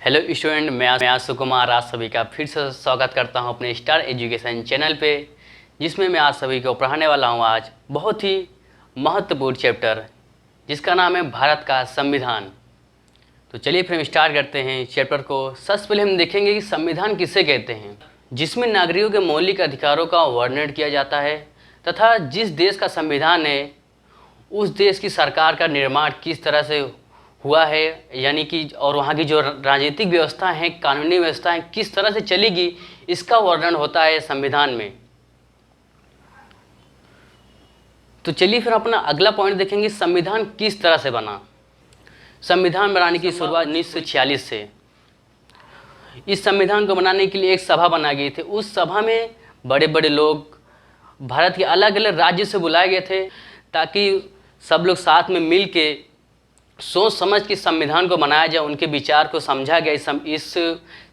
Hello student, मैं आज सुकुमार आज सभी का फिर से स्वागत करता हूं अपने स्टार एजुकेशन चैनल पे, जिसमें मैं आज सभी को पढ़ाने वाला हूं आज बहुत ही महत्वपूर्ण चैप्टर जिसका नाम है भारत का संविधान। तो चलिए फिर हम स्टार्ट करते हैं चैप्टर को। सबसे पहले हम देखेंगे कि संविधान किसे कहते हैं, जिसमें नागरिकों के मौलिक अधिकारों का वर्णन किया जाता है तथा जिस देश का संविधान है उस देश की सरकार का निर्माण किस तरह से हुआ है, यानी कि और वहाँ की जो राजनीतिक व्यवस्था है, कानूनी व्यवस्था है, किस तरह से चलेगी, इसका वर्णन होता है संविधान में। तो चलिए फिर अपना अगला पॉइंट देखेंगे, संविधान किस तरह से बना। संविधान बनाने की शुरुआत 1946 से। इस संविधान को बनाने के लिए एक सभा बनाई गई थी। उस सभा में बड़े बड़े लोग भारत के अलग अलग राज्य से बुलाए गए थे ताकि सब लोग साथ में मिल के सोच समझ के संविधान को बनाया जाए। उनके विचार को समझा गया। इस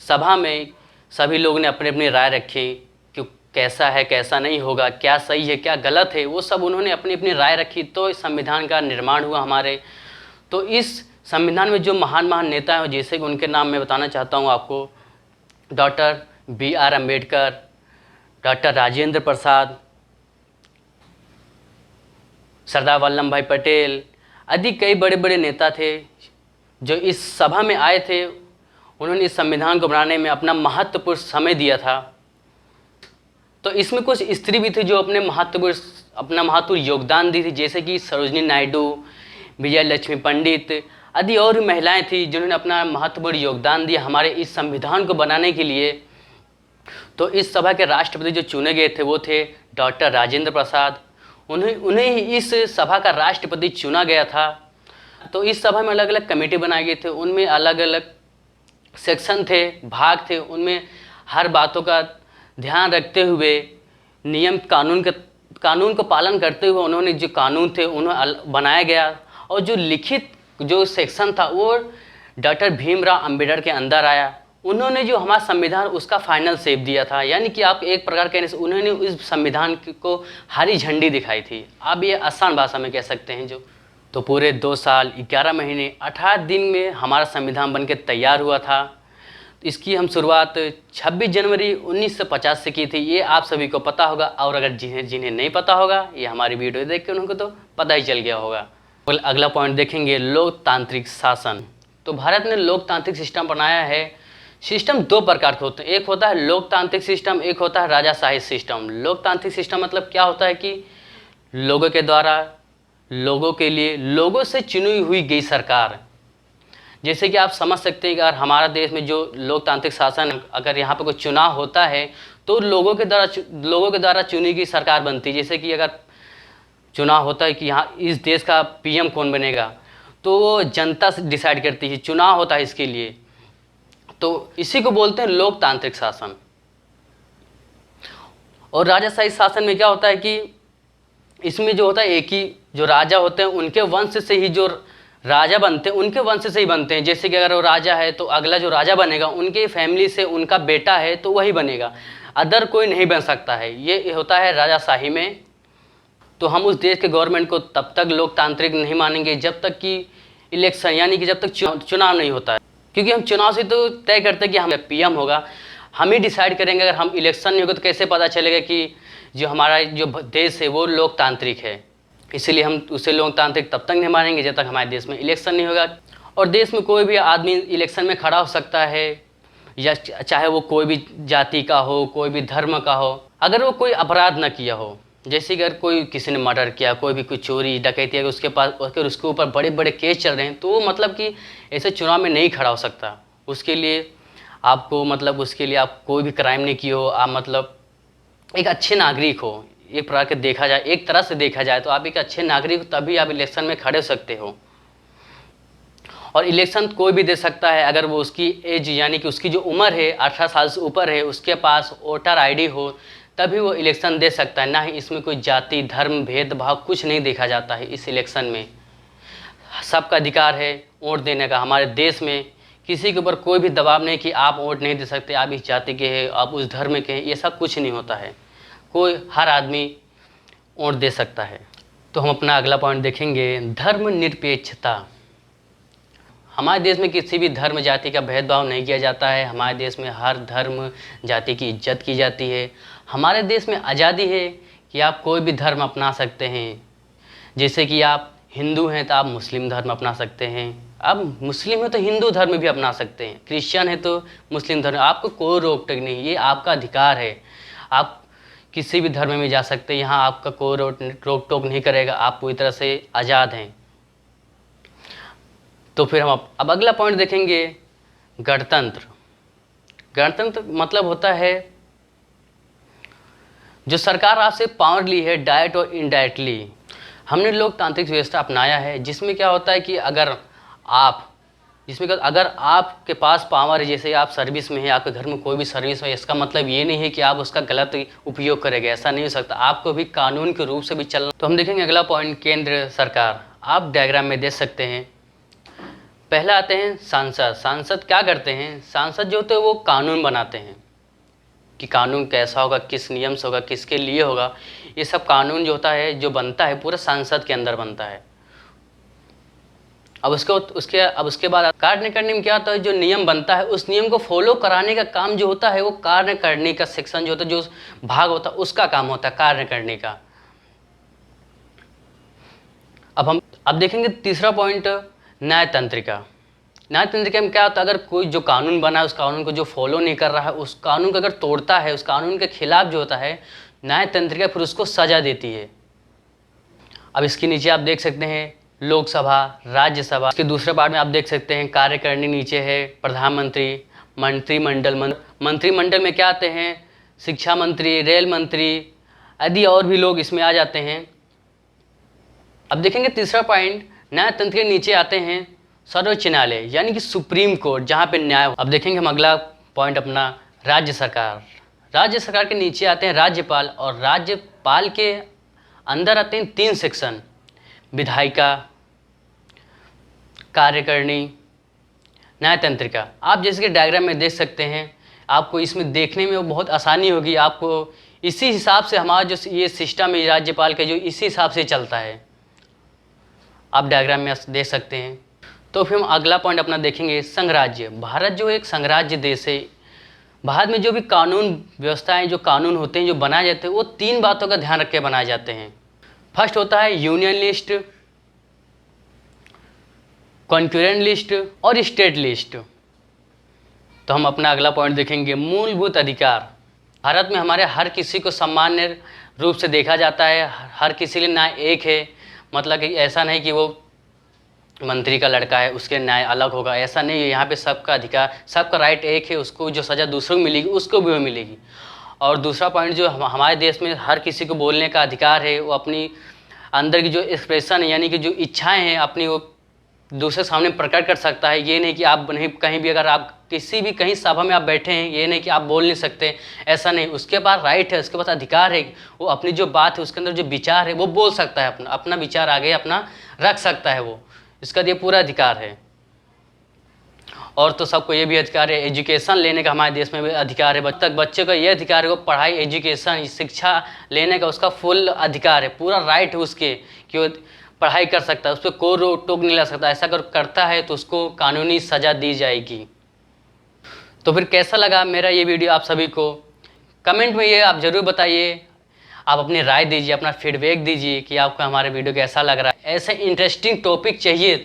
सभा में सभी लोगों ने अपनी अपनी राय रखी कि कैसा है, कैसा नहीं होगा, क्या सही है, क्या गलत है, वो सब उन्होंने अपनी अपनी राय रखी। तो इस संविधान का निर्माण हुआ हमारे। तो इस संविधान में जो महान महान नेता हैं, जैसे कि उनके नाम मैं बताना चाहता हूँ आपको। Doctor B.R. Ambedkar, doctor Rajendra Prasad, Sardar Vallabh Bhai Patel आदि कई बड़े बड़े नेता थे जो इस सभा में आए थे। उन्होंने इस संविधान को बनाने में अपना महत्वपूर्ण समय दिया था। तो इसमें कुछ स्त्री भी थी जो अपना महत्वपूर्ण योगदान दी थी, जैसे कि सरोजिनी नायडू, विजय लक्ष्मी पंडित आदि और भी महिलाएं थी जिन्होंने अपना महत्वपूर्ण योगदान दिया हमारे इस संविधान को बनाने के लिए। तो इस सभा के राष्ट्रपति जो चुने गए थे वो थे डॉक्टर राजेंद्र प्रसाद। उन्हें ही इस सभा का राष्ट्रपति चुना गया था। तो इस सभा में अलग अलग कमेटी बनाए गए थे, उनमें अलग अलग सेक्शन थे, भाग थे। उनमें हर बातों का ध्यान रखते हुए नियम कानून को पालन करते हुए उन्होंने जो कानून थे उन्हें बनाया गया। और जो लिखित जो सेक्शन था वो डॉक्टर भीमराव अम्बेडकर के अंदर आया। उन्होंने जो हमारा संविधान उसका फाइनल शेप दिया था, यानी कि आप एक प्रकार कहने से उन्होंने इस संविधान को हरी झंडी दिखाई थी। आप ये आसान भाषा में कह सकते हैं जो। तो पूरे 2 साल 11 महीने 18 दिन में हमारा संविधान बनके तैयार हुआ था। इसकी हम शुरुआत 26 जनवरी 1950 से की थी। ये आप सभी को पता होगा, और अगर जिन्हें नहीं पता होगा ये हमारी वीडियो देख के उनको तो पता ही चल गया होगा। अगला पॉइंट देखेंगे, लोकतांत्रिक शासन। तो भारत ने लोकतांत्रिक सिस्टम बनाया है। सिस्टम 2 प्रकार के होते हैं, एक होता है लोकतांत्रिक सिस्टम, एक होता है राजाशाही सिस्टम। लोकतांत्रिक सिस्टम मतलब क्या होता है कि लोगों के द्वारा, लोगों के लिए, लोगों से चुनी हुई गई सरकार। जैसे कि आप समझ सकते हैं कि अगर हमारा देश में जो लोकतांत्रिक शासन, अगर यहाँ पे कोई चुनाव होता है तो लोगों के द्वारा चुनी गई सरकार बनती है। जैसे कि अगर चुनाव होता है कि यहाँ इस देश का PM कौन बनेगा, तो वो जनता से डिसाइड करती है, चुनाव होता है इसके लिए। तो इसी को बोलते हैं लोकतांत्रिक शासन। और राजाशाही शासन में क्या होता है कि इसमें जो होता है एक ही जो राजा होते हैं उनके वंश से ही जो राजा बनते हैं, उनके वंश से ही बनते हैं। जैसे कि अगर वो राजा है तो अगला जो राजा बनेगा उनके फैमिली से उनका बेटा है तो वही बनेगा, अदर कोई नहीं बन सकता है। ये होता है राजाशाही में। तो हम उस देश के गवर्नमेंट को तब तक लोकतांत्रिक नहीं मानेंगे जब तक कि इलेक्शन, यानी कि जब तक चुनाव नहीं होता है। क्योंकि हम चुनाव से तो तय करते हैं कि हम PM होगा, हम ही डिसाइड करेंगे। अगर हम इलेक्शन नहीं होगा तो कैसे पता चलेगा कि जो हमारा जो देश है वो लोकतांत्रिक है। इसीलिए हम उसे लोकतांत्रिक तब तक नहीं मानेंगे जब तक हमारे देश में इलेक्शन नहीं होगा। और देश में कोई भी आदमी इलेक्शन में खड़ा हो सकता है, या चाहे वो कोई भी जाति का हो, कोई भी धर्म का हो, अगर वो कोई अपराध न किया हो। जैसे कि अगर कोई किसी ने मर्डर किया, कोई भी कुछ चोरी डकैती, अगर उसके ऊपर बड़े बड़े केस चल रहे हैं तो वो मतलब कि ऐसे चुनाव में नहीं खड़ा हो सकता। उसके लिए आप कोई भी क्राइम नहीं किए हो, आप मतलब एक अच्छे नागरिक हो, एक प्रकार के देखा जाए, एक तरह से देखा जाए तो आप एक अच्छे नागरिक हो, तभी आप इलेक्शन में खड़े हो सकते हो। और इलेक्शन कोई भी दे सकता है अगर वो उसकी एज, यानी कि उसकी जो उम्र है 18 साल से ऊपर है, उसके पास वोटर ID हो, तभी वो इलेक्शन दे सकता है। ना ही इसमें कोई जाति, धर्म, भेदभाव कुछ नहीं देखा जाता है। इस इलेक्शन में सबका अधिकार है वोट देने का। हमारे देश में किसी के ऊपर कोई भी दबाव नहीं कि आप वोट नहीं दे सकते, आप इस जाति के हैं, आप उस धर्म के हैं, ये सब कुछ नहीं होता है। हर आदमी वोट दे सकता है। तो हम अपना अगला पॉइंट देखेंगे, धर्मनिरपेक्षता। हमारे देश में किसी भी धर्म जाति का भेदभाव नहीं किया जाता है। हमारे देश में हर धर्म जाति की इज्जत की जाती है। हमारे देश में आज़ादी है कि आप कोई भी धर्म अपना सकते हैं। जैसे कि आप हिंदू हैं तो आप मुस्लिम धर्म अपना सकते हैं, आप मुस्लिम हैं तो हिंदू धर्म भी अपना सकते हैं, क्रिश्चियन है तो मुस्लिम धर्म, आपको कोई रोक टोक नहीं, ये आपका अधिकार है। आप किसी भी धर्म में जा सकते हैं, यहाँ आपका कोई रोक टोक नहीं करेगा, आप पूरी तरह से आज़ाद हैं। तो फिर हम अब अगला पॉइंट देखेंगे, गणतंत्र। गणतंत्र मतलब होता है जो सरकार आपसे पावर ली है डायरेक्ट और इनडायरेक्टली। हमने लोकतांत्रिक व्यवस्था अपनाया है जिसमें क्या होता है कि अगर आपके पास पावर है, जैसे आप सर्विस में हैं, आपके घर में कोई भी सर्विस है, इसका मतलब ये नहीं है कि आप उसका गलत उपयोग करेंगे, ऐसा नहीं हो सकता। आपको भी कानून के रूप से भी चलना। तो हम देखेंगे अगला पॉइंट, केंद्र सरकार। आप डायग्राम में देख सकते हैं। पहला आते हैं सांसद। सांसद क्या करते हैं? सांसद जो होते हैं वो कानून बनाते हैं कि कानून कैसा होगा, किस नियम से होगा, किसके लिए होगा। ये सब कानून जो होता है, जो बनता है, पूरा सांसद के अंदर बनता है। अब उसके बाद कार्य करने में क्या होता है, जो नियम बनता है उस नियम को फॉलो कराने का काम जो होता है वो कार्य करने का सेक्शन जो होता है, जो भाग होता है उसका काम होता है कार्य करने का। अब देखेंगे तीसरा पॉइंट, न्यायतंत्रिका। न्यायतंत्रिका में क्या होता है, अगर कोई जो कानून बना है उस कानून को जो फॉलो नहीं कर रहा है, उस कानून को अगर तोड़ता है, उस कानून के खिलाफ जो होता है, न्यायतंत्रिका फिर उसको सजा देती है। अब इसके नीचे आप देख सकते हैं लोकसभा, राज्यसभा। इसके दूसरे पार्ट में आप देख सकते हैं कार्यकारिणी, नीचे है प्रधानमंत्री, मंत्रिमंडल। मंत्रिमंडल में क्या आते हैं, शिक्षा मंत्री, रेल मंत्री आदि और भी लोग इसमें आ जाते हैं। अब देखेंगे तीसरा पॉइंट, न्यायतंत्र के नीचे आते हैं सर्वोच्च न्यायालय यानी कि सुप्रीम कोर्ट, जहाँ पे न्याय। अब देखेंगे हम अगला पॉइंट अपना, राज्य सरकार। राज्य सरकार के नीचे आते हैं राज्यपाल, और राज्यपाल के अंदर आते हैं 3 सेक्शन, विधायिका, कार्यकारिणी, न्यायतंत्रिका। आप जैसे कि डायग्राम में देख सकते हैं, आपको इसमें देखने में बहुत आसानी होगी। आपको इसी हिसाब से हमारा जो ये सिस्टम है राज्यपाल का, जो इसी हिसाब से चलता है, आप डायग्राम में देख सकते हैं। तो फिर हम अगला पॉइंट अपना देखेंगे, संघराज्य। भारत जो एक संघराज्य देश है, भारत में जो भी कानून व्यवस्थाएं, जो कानून होते हैं, जो बनाए जाते हैं, वो 3 बातों का ध्यान रख के बनाए जाते हैं। फर्स्ट होता है यूनियन लिस्ट, कॉन्करेंट लिस्ट और स्टेट लिस्ट। तो हम अपना अगला पॉइंट देखेंगे, मूलभूत अधिकार। भारत में हमारे हर किसी को सामान्य रूप से देखा जाता है, हर किसी के लिए न्याय एक है। मतलब कि ऐसा नहीं कि वो मंत्री का लड़का है उसके न्याय अलग होगा, ऐसा नहीं है। यहाँ पे सबका अधिकार, सबका राइट एक है, उसको जो सज़ा दूसरों को मिलेगी उसको भी वो मिलेगी। और दूसरा पॉइंट, जो हमारे देश में हर किसी को बोलने का अधिकार है, वो अपनी अंदर की जो एक्सप्रेशन है यानी कि जो इच्छाएं हैं अपनी, वो दूसरे सामने प्रकट कर सकता है। ये नहीं कि आप नहीं, कहीं भी अगर आप किसी भी कहीं सभा में आप बैठे हैं, ये नहीं कि आप बोल नहीं सकते, ऐसा नहीं। उसके पास राइट है, उसके पास अधिकार है, वो अपनी जो बात है उसके अंदर जो विचार है वो बोल सकता है, अपना विचार आगे अपना रख सकता है, वो इसका ये पूरा अधिकार है। और तो सबको ये भी अधिकार है, एजुकेशन लेने का हमारे देश में भी अधिकार है। बच्चे का ये अधिकार है, वो पढ़ाई, एजुकेशन, शिक्षा लेने का उसका फुल अधिकार है, पूरा राइट है उसके कि वो पढ़ाई कर सकता है, उस पर कोई रोक टोक नहीं लग सकता। ऐसा अगर करता है तो उसको कानूनी सज़ा दी जाएगी। तो फिर कैसा लगा मेरा ये वीडियो आप सभी को? कमेंट में ये आप ज़रूर बताइए, आप अपनी राय दीजिए, अपना फीडबैक दीजिए कि आपको हमारे वीडियो कैसा लग रहा है। ऐसे इंटरेस्टिंग टॉपिक चाहिए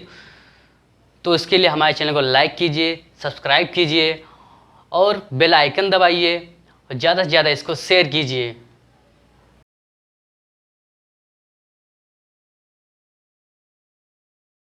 तो इसके लिए हमारे चैनल को लाइक कीजिए, सब्सक्राइब कीजिए और बेल आइकन दबाइए, और ज़्यादा से ज़्यादा इसको शेयर कीजिए।